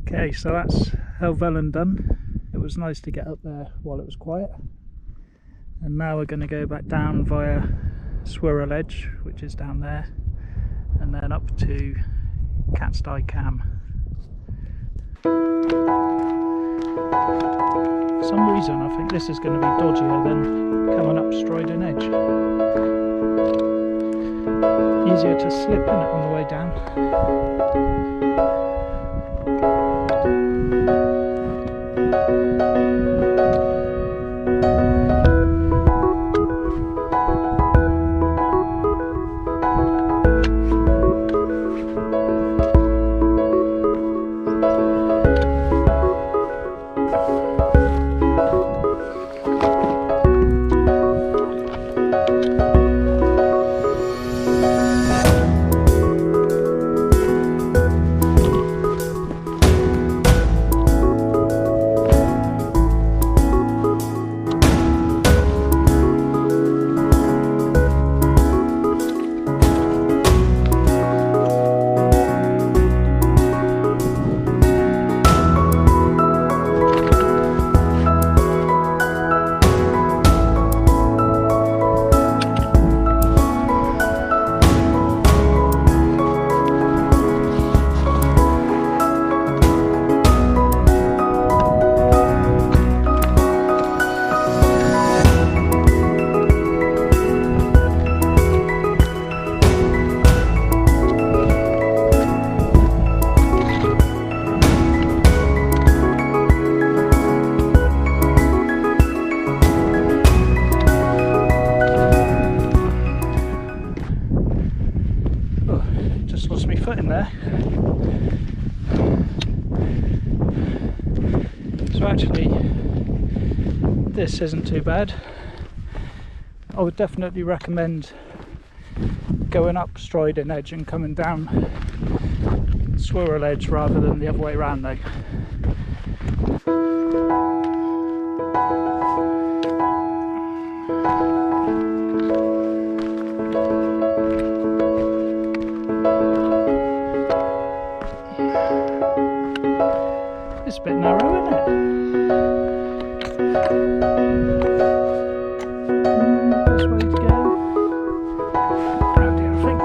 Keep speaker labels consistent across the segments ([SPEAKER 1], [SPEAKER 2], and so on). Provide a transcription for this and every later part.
[SPEAKER 1] Okay, so that's Helvellyn done. It was nice to get up there while it was quiet. And now we're going to go back down via Swirral Edge, which is down there, and then up to Catstye Cam. For some reason I think this is going to be dodgier than coming up Swirral Edge. Easier to slip in it on the way down. Lost my foot in there. So actually this isn't too bad. I would definitely recommend going up Swirral Edge and coming down Swirral Edge rather than the other way around though. It's a bit narrow, isn't it? Best way to go. Round here, I think.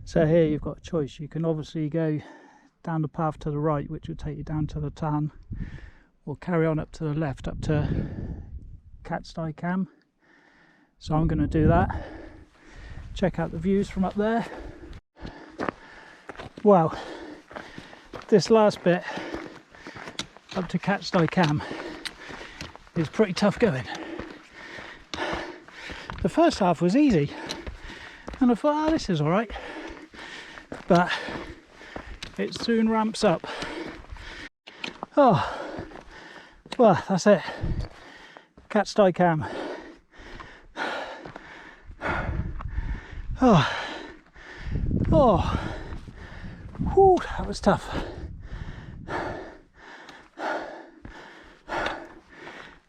[SPEAKER 1] So here you've got a choice. You can obviously go down the path to the right, which will take you down to the Tarn, or carry on up to the left up to Catstye Cam. So I'm going to do that. Check out the views from up there. Well, this last bit up to Catstye Cam is pretty tough going. The first half was easy and I thought, oh, this is alright. But it soon ramps up. Oh, well, that's it. Catstye Cam. Oh, whew, that was tough.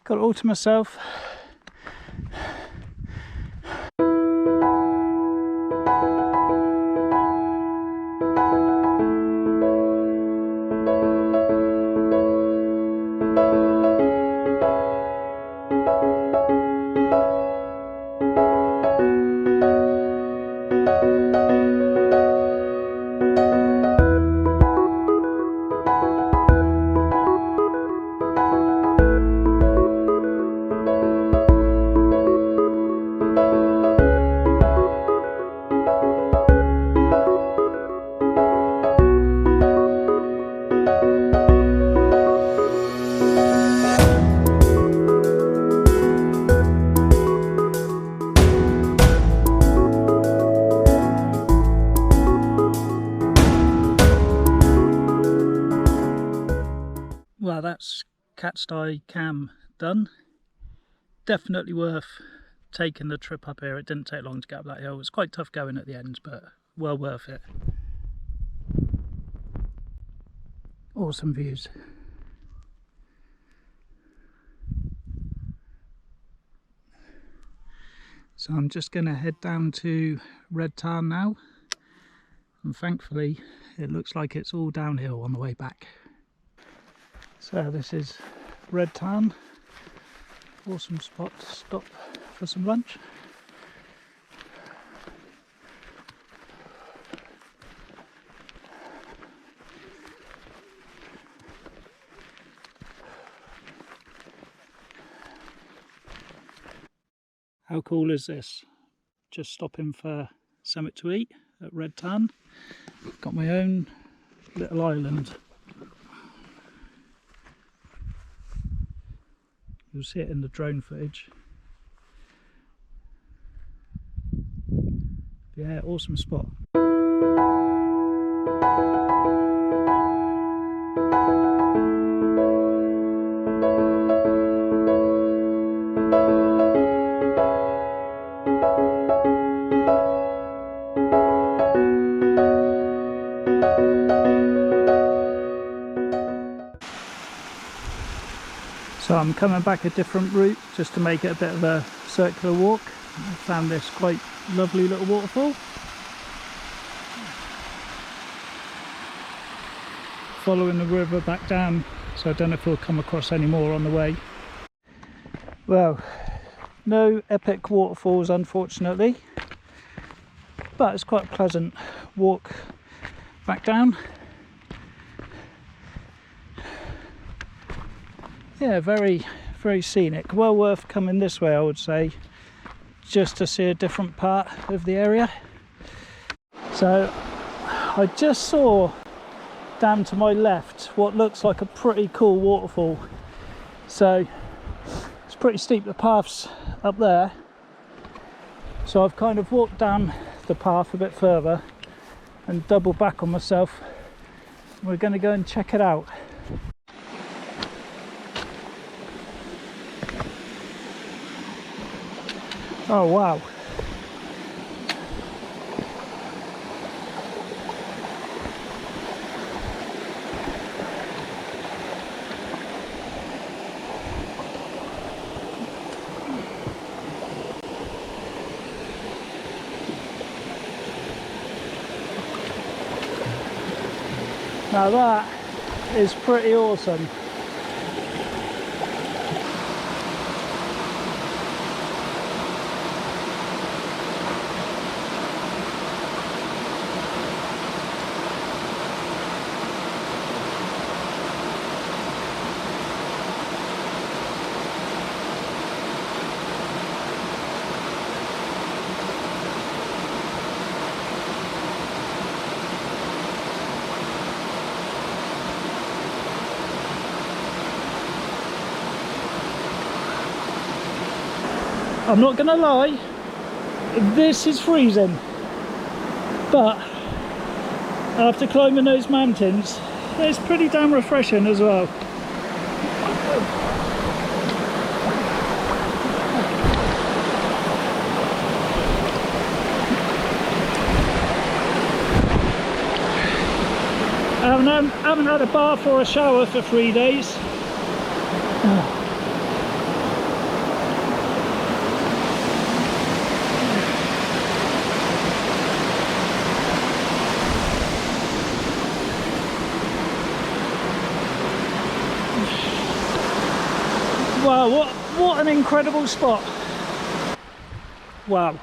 [SPEAKER 1] Got it all to myself. Now that's Catstye Cam done. Definitely worth taking the trip up here. It didn't take long to get up that hill. It was quite tough going at the end, but well worth it. Awesome views. So I'm just going to head down to Red Tarn now, and thankfully it looks like it's all downhill on the way back. So this is Red Tarn. Awesome spot to stop for some lunch. How cool is this? Just stopping for something to eat at Red Tarn. Got my own little island. You'll see it in the drone footage. Yeah, awesome spot. So I'm coming back a different route just to make it a bit of a circular walk. I found this quite lovely little waterfall. Following the river back down, so I don't know if we'll come across any more on the way. Well, no epic waterfalls unfortunately, but it's quite a pleasant walk back down. Yeah, very scenic. Well worth coming this way, I would say, just to see a different part of the area. So I just saw down to my left what looks like a pretty cool waterfall. So it's pretty steep, the path's up there, so I've kind of walked down the path a bit further and doubled back on myself. We're going to go and check it out. Oh wow. Now that is pretty awesome. I'm not gonna lie, this is freezing, but after climbing those mountains, it's pretty damn refreshing as well. I haven't had a bath or a shower for 3 days. Wow, what an incredible spot. Wow,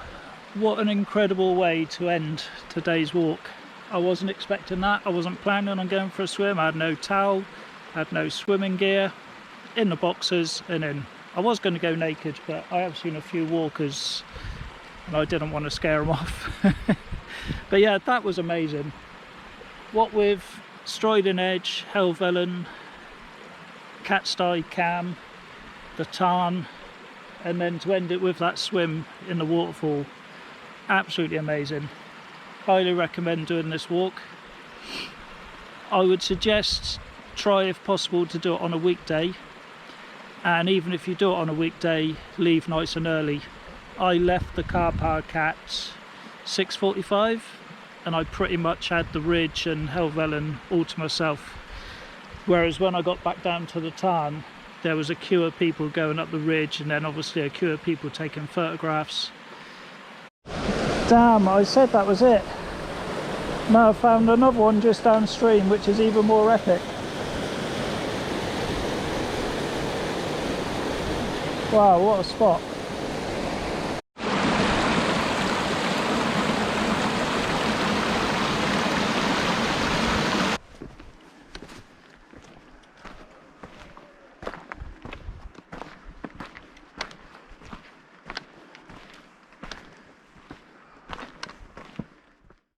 [SPEAKER 1] what an incredible way to end today's walk. I wasn't expecting that. I wasn't planning on going for a swim. I had no towel, I had no swimming gear, in the boxers and in. I was going to go naked, but I have seen a few walkers and I didn't want to scare them off. But yeah, that was amazing. What with Swirral Edge, Helvellyn, Catstye Cam, the Tarn, and then to end it with that swim in the waterfall, absolutely amazing. Highly recommend doing this walk. I would suggest try if possible to do it on a weekday, and even if you do it on a weekday, leave nice and early. I left the car park at 6:45 and I pretty much had the ridge and Helvellyn all to myself, whereas when I got back down to the Tarn there was a queue of people going up the ridge, and then obviously a queue of people taking photographs. Damn, I said that was it. No, I found another one just downstream which is even more epic. Wow, what a spot.